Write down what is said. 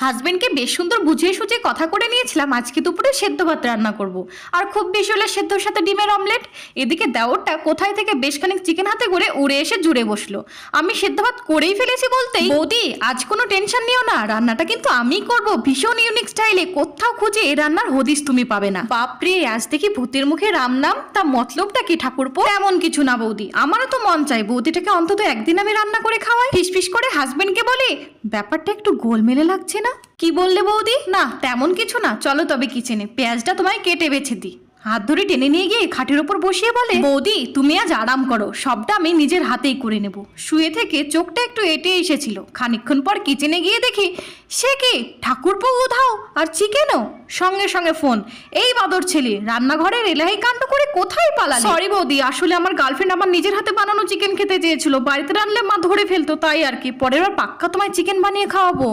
হাজবেন্ডকে বেশ সুন্দর বুঝিয়ে সুঝিয়ে কথা করে নিয়েছিলাম আজকে দুপুরে সেদ্ধ ভাত রান্না করব। আর খুব বেশি হলে সেদ্ধর সাথে ডিমের অমলেট। এদিকে দেওরটা কোথায় থেকে বেশ খানিক চিকেন হাতে করে উড়ে এসে জুড়ে বসলো। আমি সেদ্ধ ভাত করেই ফেলেছি বলতেই, বৌদি আজ কোনো টেনশন নিও না, রান্নাটা কিন্তু আমিই করব ভীষণ ইউনিক স্টাইলে, কোথাও খুঁজে এই রান্নার হদিস তুমি পাবে না। বাপরে, আজ দেখি ভূতের মুখে রাম নাম, তা মতলবটা কি ঠাকুরপো? এমন কিছু না বৌদি, আমারও তো মন চাই বৌদিটাকে অন্তত একদিন আমি রান্না করে খাওয়াই। ফিসফিস করে হাজবেন্ডকে বলে, ব্যাপারটা একটু গোলমেলে লাগছে না? কি বললে বৌদি? না তেমন কিছু না, চলো তবে কিচেনে, পেঁয়াজটা তোমায় কেটে বেছে দিই। হাত ধরে টেনে নিয়ে গিয়ে খাটের ওপর বসিয়ে বলে, বৌদি তুমি আজ আরাম করো, সবটা আমি নিজের হাতেই করে নেব। শুয়ে থেকে চোখটা একটু এঁটে এসেছিল, খানিকক্ষণ পর কিচেনে গিয়ে দেখি সে কি ঠাকুরপো উধাও, আর চিকেনও। সঙ্গে সঙ্গে ফোন, এই বাদর ছেলে রান্নাঘরের এলাহি কাণ্ড করে কোথায় পালালে? সরি বৌদি, আসলে আমার গার্লফ্রেন্ড আমার নিজের হাতে বানানো চিকেন খেতে চেয়েছিল, বাড়িতে রানলে মা ধরে ফেলতো, তাই আর কি। পরের বার পাক্কা তোমায় চিকেন বানিয়ে খাওয়াবো।